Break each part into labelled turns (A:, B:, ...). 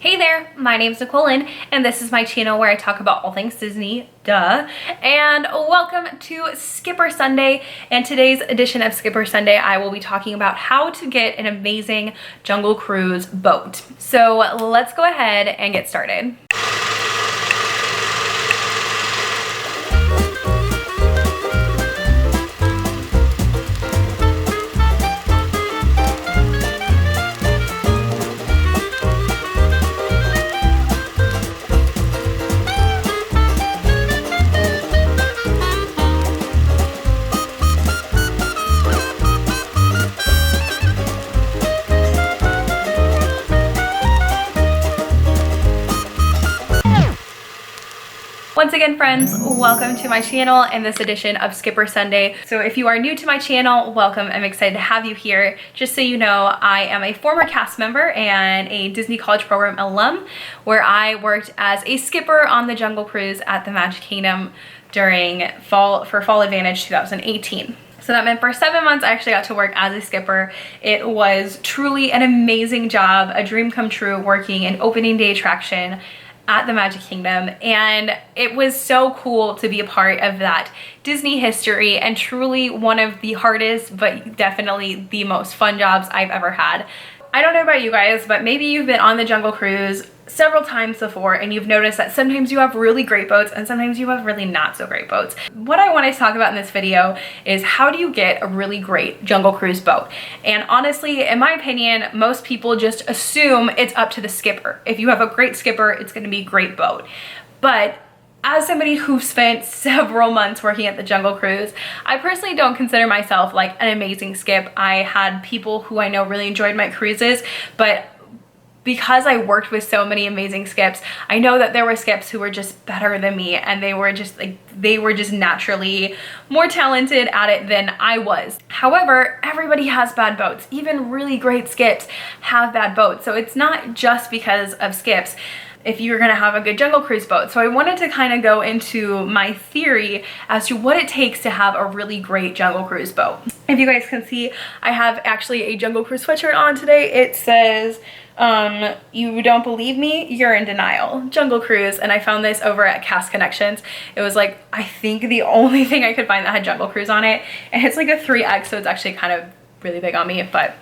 A: Hey there, my name's Nicole and this is my channel where I talk about all things Disney, duh. And welcome to Skipper Sunday. And today's edition of Skipper Sunday, I will be talking about how to get an amazing Jungle Cruise boat. So let's go ahead and get started. Once again, friends, welcome to my channel and this edition of Skipper Sunday. So if you are new to my channel, welcome. I'm excited to have you here. Just so you know, I am a former cast member and a Disney College Program alum, where I worked as a skipper on the Jungle Cruise at the Magic Kingdom during Fall Advantage 2018. So that meant for 7 months, I actually got to work as a skipper. It was truly an amazing job, a dream come true, working an opening day attraction at the Magic Kingdom, and it was so cool to be a part of that Disney history, and truly one of the hardest but definitely the most fun jobs I've ever had. I don't know about you guys, but maybe you've been on the Jungle Cruise several times before and you've noticed that sometimes you have really great boats and sometimes you have really not so great boats. What I want to talk about in this video is how do you get a really great Jungle Cruise boat? And honestly, in my opinion, most people just assume it's up to the skipper. If you have a great skipper, it's going to be a great boat. But as somebody who spent several months working at the Jungle Cruise, I personally don't consider myself like an amazing skip. I had people who I know really enjoyed my cruises, but because I worked with so many amazing skips, I know that there were skips who were just better than me, and they were just naturally more talented at it than I was. However, everybody has bad boats. Even really great skips have bad boats. So it's not just because of skips if you're gonna have a good Jungle Cruise boat. So I wanted to kind of go into my theory as to what it takes to have a really great Jungle Cruise boat. If you guys can see, I have actually a Jungle Cruise sweatshirt on today. It says, you don't believe me, you're in denial, Jungle Cruise. And I found this over at Cast Connections. It was like, I think the only thing I could find that had Jungle Cruise on it. And it's like a 3X, so it's actually kind of really big on me, but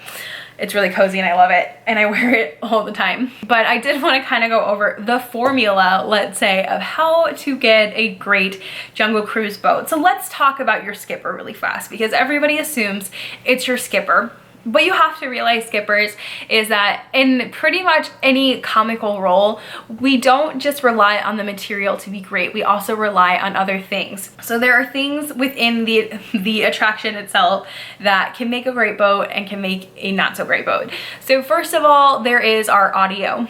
A: it's really cozy and I love it and I wear it all the time. But I did want to kind of go over the formula, let's say, of how to get a great Jungle Cruise boat. So let's talk about your skipper really fast, because everybody assumes it's your skipper. What you have to realize, skippers, is that in pretty much any comical role, we don't just rely on the material to be great. We also rely on other things. So there are things within the attraction itself that can make a great boat and can make a not so great boat. So first of all, there is our audio.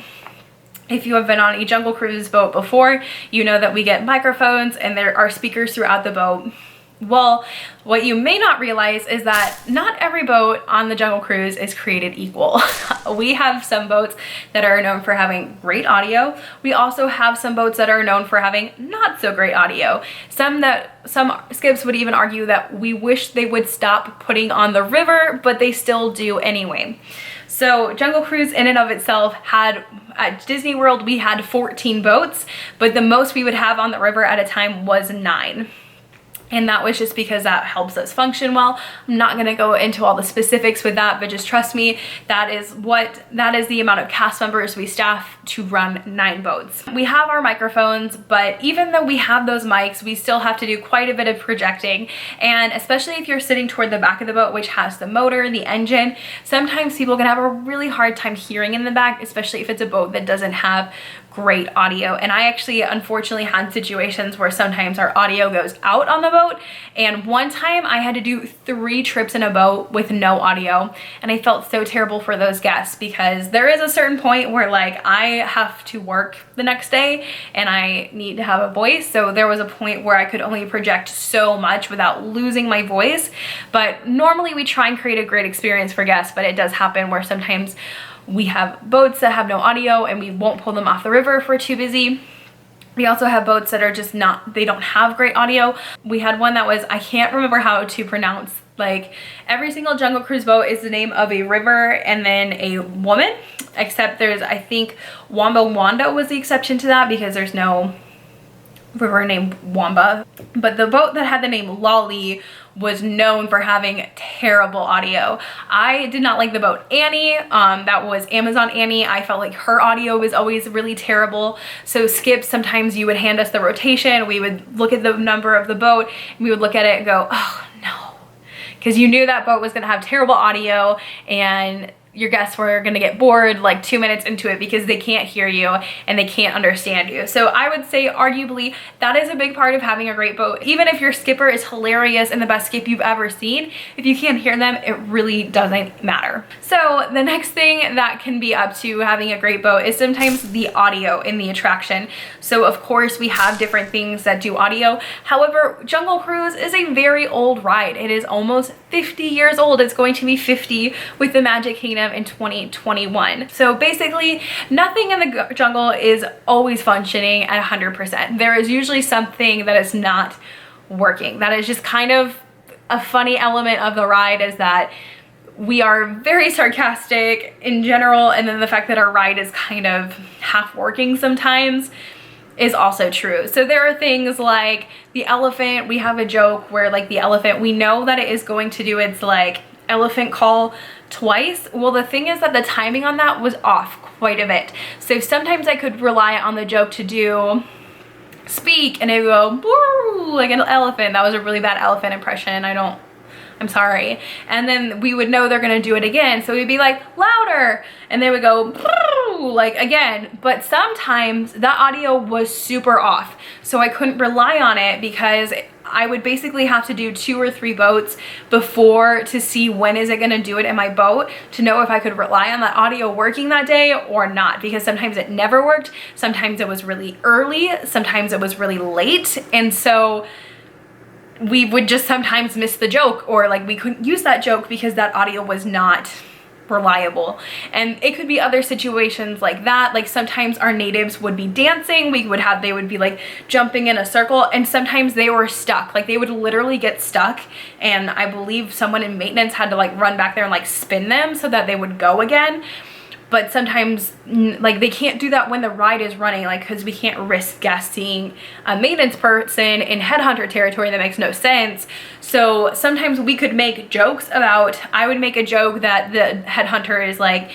A: If you have been on a Jungle Cruise boat before, you know that we get microphones and there are speakers throughout the boat. Well, what you may not realize is that not every boat on the Jungle Cruise is created equal. We have some boats that are known for having great audio. We also have some boats that are known for having not so great audio. Some skips would even argue that we wish they would stop putting on the river, but they still do anyway. So Jungle Cruise in and of itself had, at Disney World, we had 14 boats, but the most we would have on the river at a time was 9. And that was just because that helps us function well. I'm not gonna go into all the specifics with that, but just trust me, that is the amount of cast members we staff to run 9 boats. We have our microphones, but even though we have those mics, we still have to do quite a bit of projecting. And especially if you're sitting toward the back of the boat, which has the motor, the engine, sometimes people can have a really hard time hearing in the back, especially if it's a boat that doesn't have great audio. And I actually unfortunately had situations where sometimes our audio goes out on the boat, and one time I had to do 3 trips in a boat with no audio, and I felt so terrible for those guests, because there is a certain point where like I have to work the next day and I need to have a voice. So there was a point where I could only project so much without losing my voice. But normally we try and create a great experience for guests, but it does happen where sometimes we have boats that have no audio and we won't pull them off the river if we're too busy. We also have boats that are just they don't have great audio. We had one that was, I can't remember how to pronounce Like every single Jungle Cruise boat is the name of a river and then a woman, except there's, I think Wamba Wanda was the exception to that because there's no river named Wamba. But the boat that had the name Lolly was known for having terrible audio. I did not like the boat Annie, that was Amazon Annie. I felt like her audio was always really terrible. So Skip, sometimes you would hand us the rotation, we would look at the number of the boat, and we would look at it and go, oh no, because you knew that boat was gonna have terrible audio and your guests were gonna get bored like 2 minutes into it because they can't hear you and they can't understand you. So I would say arguably that is a big part of having a great boat. Even if your skipper is hilarious and the best skip you've ever seen, if you can't hear them, it really doesn't matter. So the next thing that can be up to having a great boat is sometimes the audio in the attraction. So of course we have different things that do audio. However, Jungle Cruise is a very old ride. It is almost 50 years old. It's going to be 50 with the Magic Kingdom in 2021. So basically nothing in the jungle is always functioning at 100%. There is usually something that is not working. That is just kind of a funny element of the ride, is that we are very sarcastic in general, and then the fact that our ride is kind of half working sometimes is also true. So there are things like the elephant. We have a joke where like the elephant, we know that it is going to do its like elephant call twice. Well, the thing is that the timing on that was off quite a bit. So sometimes I could rely on the joke to do speak and it would go boo, like an elephant. That was a really bad elephant impression. I'm sorry. And then we would know they're gonna do it again. So we'd be like, louder. And they would go, boo, like again. But sometimes that audio was super off. So I couldn't rely on it because I would basically have to do 2 or 3 boats before to see when is it gonna do it in my boat to know if I could rely on that audio working that day or not, because sometimes it never worked. Sometimes it was really early, sometimes it was really late. And so we would just sometimes miss the joke, or like we couldn't use that joke because that audio was not reliable. And it could be other situations like that. Like sometimes our natives would be dancing, they would be like jumping in a circle, and sometimes they were stuck. Like they would literally get stuck, and I believe someone in maintenance had to like run back there and like spin them so that they would go again. But sometimes like they can't do that when the ride is running, like because we can't risk guests seeing a maintenance person in headhunter territory. That makes no sense. So sometimes we could make jokes about, I would make a joke that the headhunter is like,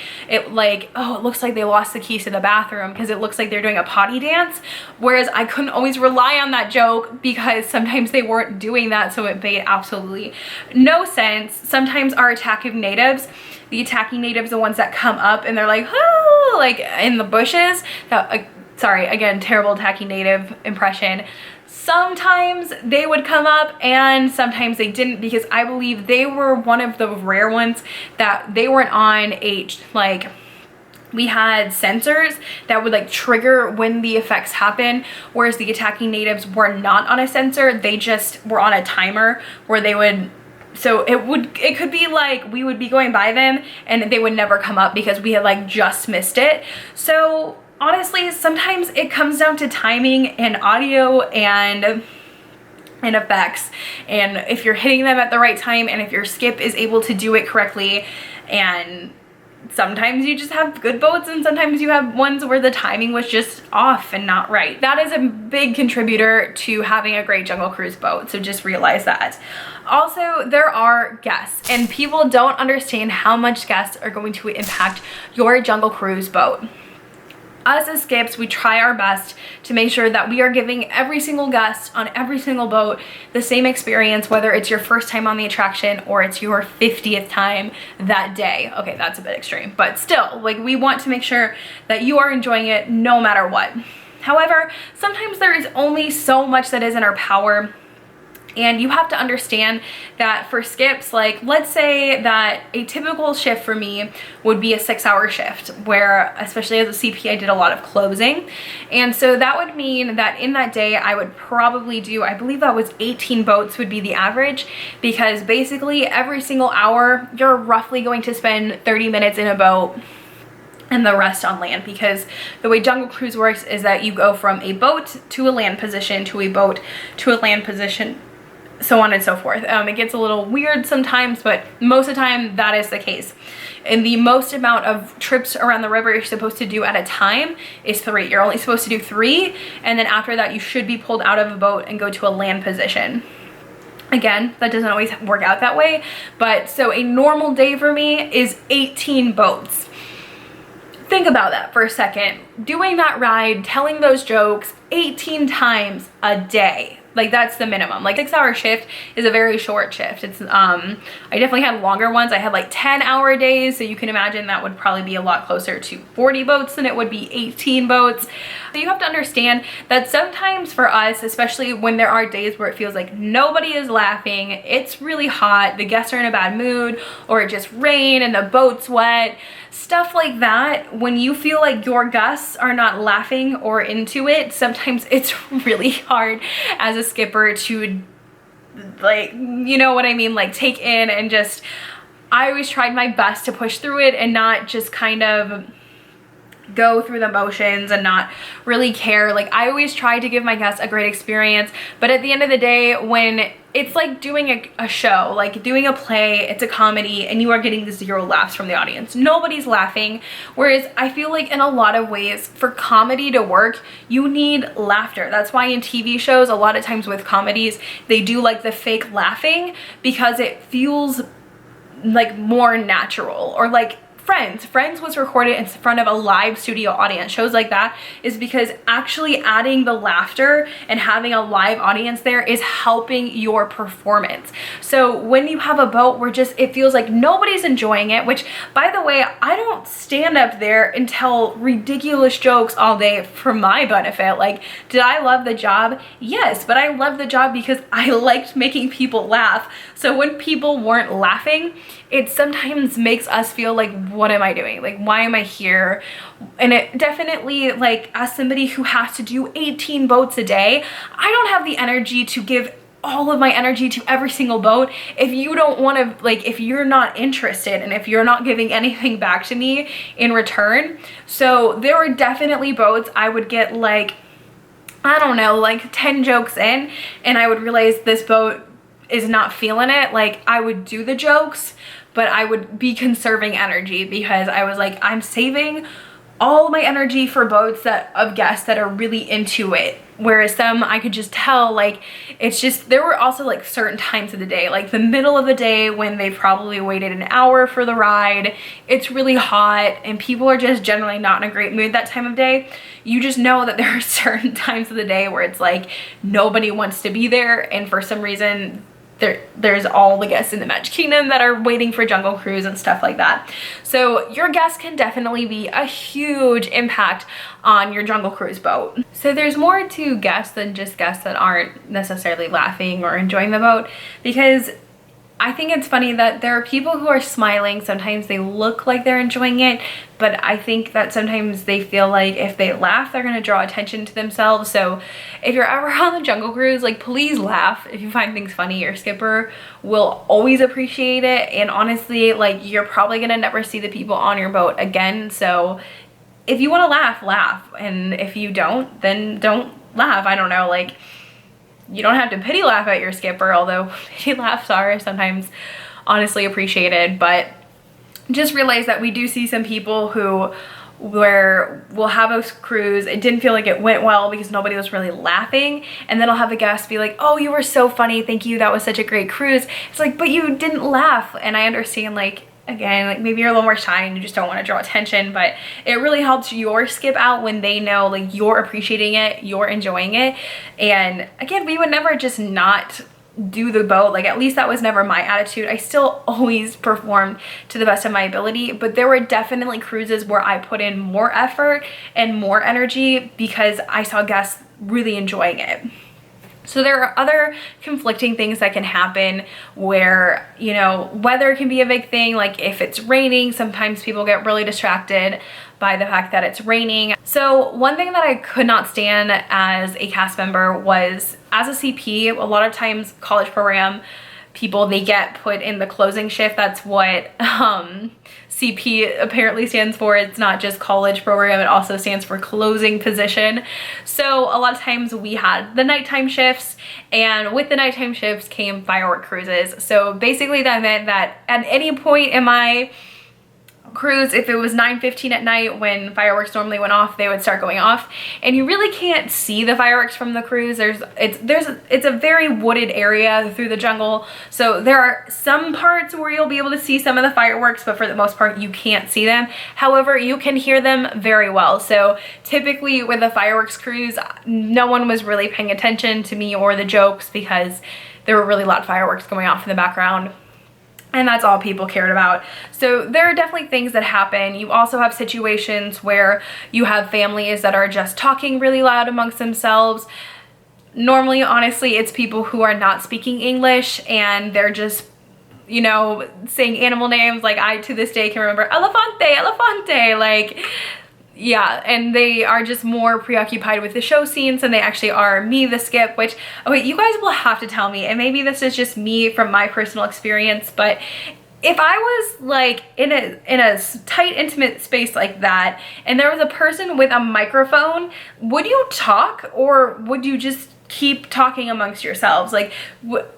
A: oh, it looks like they lost the keys to the bathroom because it looks like they're doing a potty dance. Whereas I couldn't always rely on that joke because sometimes they weren't doing that, so it made absolutely no sense. Sometimes our attacking natives, the attacking natives, the ones that come up and they're like, oh, like in the bushes. That, sorry, again, terrible attacking native impression. Sometimes they would come up and sometimes they didn't, because I believe they were one of the rare ones that they weren't on like, we had sensors that would like trigger when the effects happen, whereas the attacking natives were not on a sensor. They just were on a timer where they would, so it could be like we would be going by them and they would never come up because we had like just missed it. So honestly, sometimes it comes down to timing and audio and effects, and if you're hitting them at the right time and if your skip is able to do it correctly. And sometimes you just have good boats and sometimes you have ones where the timing was just off and not right. That is a big contributor to having a great Jungle Cruise boat, so just realize that. Also, there are guests, and people don't understand how much guests are going to impact your Jungle Cruise boat. Us as skips, we try our best to make sure that we are giving every single guest on every single boat the same experience, whether it's your first time on the attraction or it's your 50th time that day. Okay, that's a bit extreme, but still, like, we want to make sure that you are enjoying it no matter what. However, sometimes there is only so much that is in our power. And you have to understand that for skips, like let's say that a typical shift for me would be a 6-hour shift, where especially as a CP I did a lot of closing. And so that would mean that in that day I would probably do, I believe that was 18 boats would be the average, because basically every single hour you're roughly going to spend 30 minutes in a boat and the rest on land, because the way Jungle Cruise works is that you go from a boat to a land position to a boat to a land position so on and so forth. It gets a little weird sometimes, but most of the time that is the case. And the most amount of trips around the river you're supposed to do at a time is 3. You're only supposed to do 3, and then after that you should be pulled out of a boat and go to a land position. Again, that doesn't always work out that way, but so a normal day for me is 18 boats. Think about that for a second. Doing that ride, telling those jokes 18 times a day. Like, that's the minimum. Like, 6-hour shift is a very short shift. It's I definitely had longer ones. I had like 10-hour days, so you can imagine that would probably be a lot closer to 40 boats than it would be 18 boats. So you have to understand that sometimes for us, especially when there are days where it feels like nobody is laughing, it's really hot, the guests are in a bad mood, or it just rained and the boat's wet, stuff like that, when you feel like your guests are not laughing or into it, sometimes it's really hard as a skipper to, like, you know what I mean, like, take in and just, I always tried my best to push through it and not just kind of go through the motions and not really care. Like, I always try to give my guests a great experience, but at the end of the day, when it's like doing a show, like doing a play, it's a comedy, and you are getting 0 laughs from the audience. Nobody's laughing. Whereas I feel like in a lot of ways, for comedy to work, you need laughter. That's why in TV shows, a lot of times with comedies, they do like the fake laughing, because it feels like more natural. Or like Friends was recorded in front of a live studio audience. Shows like that is because actually adding the laughter and having a live audience there is helping your performance. So when you have a boat where just it feels like nobody's enjoying it, which, by the way, I don't stand up there and tell ridiculous jokes all day for my benefit. Like, did I love the job? Yes, but I loved the job because I liked making people laugh. So when people weren't laughing, it sometimes makes us feel like, what am I doing? Like, why am I here? And it definitely, like, as somebody who has to do 18 boats a day, I don't have the energy to give all of my energy to every single boat if you don't want to, like, if you're not interested and if you're not giving anything back to me in return. So there were definitely boats I would get, like, I don't know, like 10 jokes in, and I would realize this boat is not feeling it. Like, I would do the jokes, but I would be conserving energy because I was like, I'm saving all my energy for boats of guests that are really into it. Whereas some, I could just tell, like, it's just, there were also like certain times of the day, like the middle of the day when they probably waited an hour for the ride, it's really hot and people are just generally not in a great mood that time of day. You just know that there are certain times of the day where it's like nobody wants to be there, and for some reason there's all the guests in the Magic Kingdom that are waiting for Jungle Cruise and stuff like that. So your guests can definitely be a huge impact on your Jungle Cruise boat. So there's more to guests than just guests that aren't necessarily laughing or enjoying the boat, because I think it's funny that there are people who are smiling. Sometimes they look like they're enjoying it, but I think that sometimes they feel like if they laugh, they're gonna draw attention to themselves. So if you're ever on the Jungle Cruise, like, please laugh. If you find things funny, your skipper will always appreciate it. And honestly, like, you're probably gonna never see the people on your boat again. So if you wanna laugh, laugh. And if you don't, then don't laugh. I don't know, like, you don't have to pity laugh at your skipper, although pity laughs are sometimes honestly appreciated. But just realize that we do see some people who we'll have a cruise, it didn't feel like it went well because nobody was really laughing, and then I'll have a guest be like, oh, you were so funny, thank you, that was such a great cruise. It's like, but you didn't laugh. And I understand, like, again, like, maybe you're a little more shy and you just don't want to draw attention, but it really helps your skip out when they know, like, you're appreciating it, you're enjoying it. And again, we would never just not do the boat. Like, at least that was never my attitude. I still always performed to the best of my ability, but there were definitely cruises where I put in more effort and more energy because I saw guests really enjoying it. So there are other conflicting things that can happen where, you know, weather can be a big thing. Like, if it's raining, sometimes people get really distracted by the fact that it's raining. So one thing that I could not stand as a cast member was, as a CP, a lot of times college program people, they get put in the closing shift. That's what CP apparently stands for. It's not just college program, it also stands for closing position. So a lot of times we had the nighttime shifts, and with the nighttime shifts came firework cruises. So basically that meant that at any point in my cruise, if it was 9:15 at night when fireworks normally went off, they would start going off, and you really can't see the fireworks from the cruise. It's a very wooded area through the jungle, so there are some parts where you'll be able to see some of the fireworks, but for the most part you can't see them. However, you can hear them very well. So typically with a fireworks cruise, no one was really paying attention to me or the jokes because there were really loud fireworks going off in the background, and that's all people cared about. So there are definitely things that happen. You also have situations where you have families that are just talking really loud amongst themselves. Normally, honestly, it's people who are not speaking English and they're just, you know, saying animal names. Like, I to this day can remember elefante, elefante, like, yeah, and they are just more preoccupied with the show scenes than they actually are me, the skip, which, okay, you guys will have to tell me, and maybe this is just me from my personal experience, but if I was like in a tight, intimate space like that, and there was a person with a microphone, would you talk or would you just keep talking amongst yourselves? Like,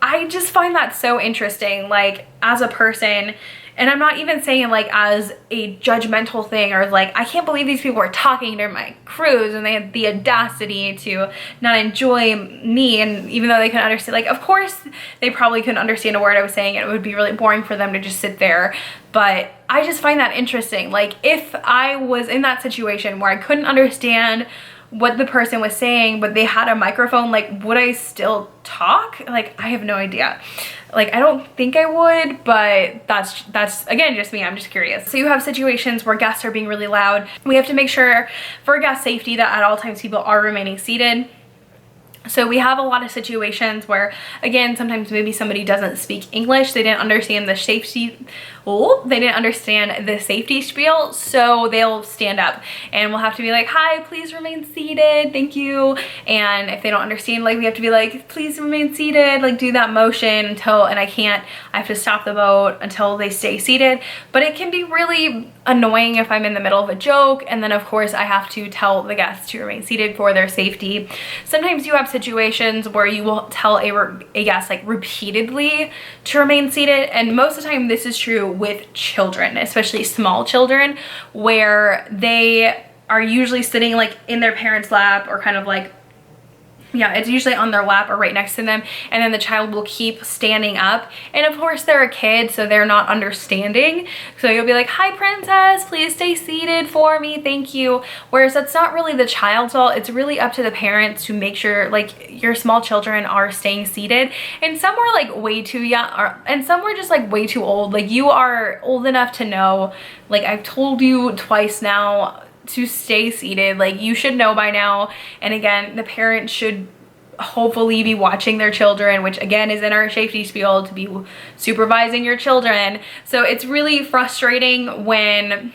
A: I just find that so interesting, like, as a person. And I'm not even saying like as a judgmental thing or like, I can't believe these people are talking during my cruise and they had the audacity to not enjoy me. And even though they couldn't understand, like, of course they probably couldn't understand a word I was saying, and it would be really boring for them to just sit there. But I just find that interesting. Like, if I was in that situation where I couldn't understand what the person was saying, but they had a microphone, like, would I still talk? Like, I have no idea. Like, I don't think I would, but that's again just me. I'm just curious. So you have situations where guests are being really loud. We have to make sure for guest safety that at all times people are remaining seated. So we have a lot of situations where, again, sometimes maybe somebody doesn't speak English, they didn't understand the safety spiel, so they'll stand up and we'll have to be like, hi, please remain seated, thank you. And if they don't understand, like, we have to be like, please remain seated, like, do that motion until, and I have to stop the boat until they stay seated. But it can be really annoying if I'm in the middle of a joke, and then of course I have to tell the guests to remain seated for their safety. Sometimes you have situations where you will tell a guest, like, repeatedly to remain seated, and most of the time this is true with children, especially small children, where they are usually sitting like in their parents' lap, or kind of like, yeah, it's usually on their lap or right next to them, and then the child will keep standing up, and of course they're a kid, so they're not understanding, so you'll be like, hi princess, please stay seated for me, thank you. Whereas that's not really the child's fault. It's really up to the parents to make sure, like, your small children are staying seated. And some were like way too young, and some were just like way too old. Like, you are old enough to know, like, I've told you twice now to stay seated, like, you should know by now. And again, the parents should hopefully be watching their children, which again is in our safety spiel, to be supervising your children. So it's really frustrating when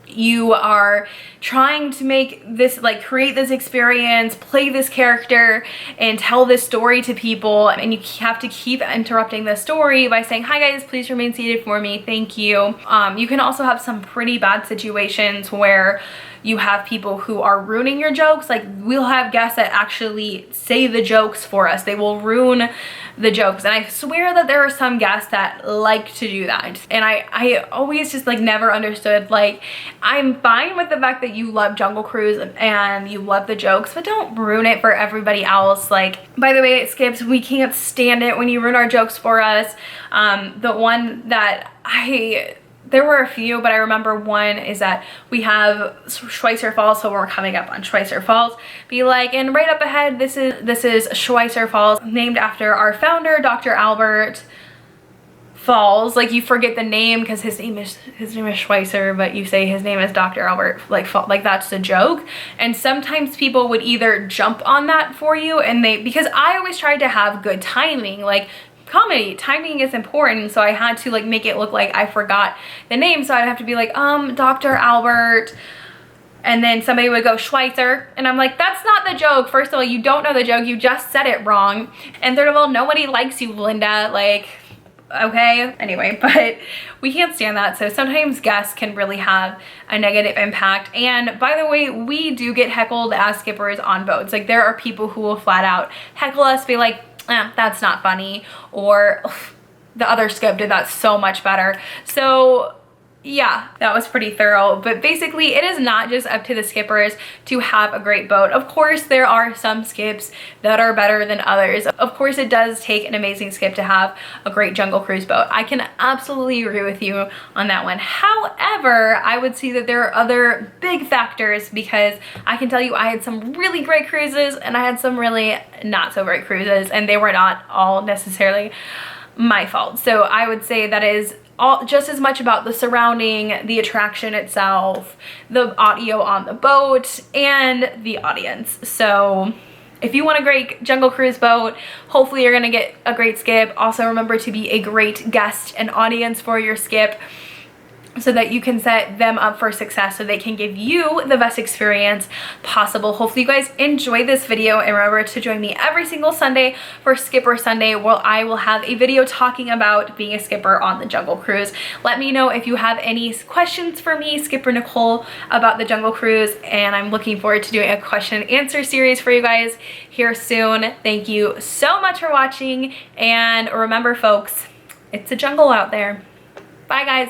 A: you are trying to make this, like, create this experience, play this character, and tell this story to people, and you have to keep interrupting the story by saying, hi guys, please remain seated for me, thank you. You can also have some pretty bad situations where you have people who are ruining your jokes. Like, we'll have guests that actually say the jokes for us. They will ruin the jokes, and I swear that there are some guests that like to do that, and I always just, like, never understood. Like, I'm fine with the fact that you love Jungle Cruise and you love the jokes, but don't ruin it for everybody else. Like, by the way, Skips, we can't stand it when you ruin our jokes for us. The one that there were a few, but I remember one is that we have Schweitzer Falls, so we're coming up on Schweitzer Falls, be like, and right up ahead, this is Schweitzer Falls, named after our founder, Dr. Albert Falls. Like, you forget the name because his name is Schweitzer, but you say his name is Dr. Albert, like that's the joke. And sometimes people would either jump on that for you, and because I always tried to have good timing, like, comedy timing is important, so I had to, like, make it look like I forgot the name, so I'd have to be like, Dr. Albert, and then somebody would go Schweitzer, and I'm like, that's not the joke. First of all, you don't know the joke, you just said it wrong, and third of all, nobody likes you, Linda. Like, okay? Anyway, but we can't stand that. So sometimes guests can really have a negative impact. And by the way, we do get heckled as skippers on boats. Like there are people who will flat out heckle us, be like, that's not funny, or the other skip did that so much better. So yeah, that was pretty thorough. But basically, it is not just up to the skippers to have a great boat. Of course, there are some skips that are better than others. Of course, it does take an amazing skip to have a great jungle cruise boat. I can absolutely agree with you on that one. However, I would see that there are other big factors, because I can tell you I had some really great cruises and I had some really not so great cruises, and they were not all necessarily my fault. So I would say that is just as much about the surrounding, the attraction itself, the audio on the boat, and the audience. So if you want a great jungle cruise boat, hopefully you're gonna get a great skip. Also remember to be a great guest and audience for your skip, so that you can set them up for success, so they can give you the best experience possible. Hopefully you guys enjoyed this video, and remember to join me every single Sunday for Skipper Sunday, where I will have a video talking about being a skipper on the Jungle Cruise. Let me know if you have any questions for me, Skipper Nicole, about the Jungle Cruise, and I'm looking forward to doing a question and answer series for you guys here soon. Thank you so much for watching, and remember folks, it's a jungle out there. Bye guys.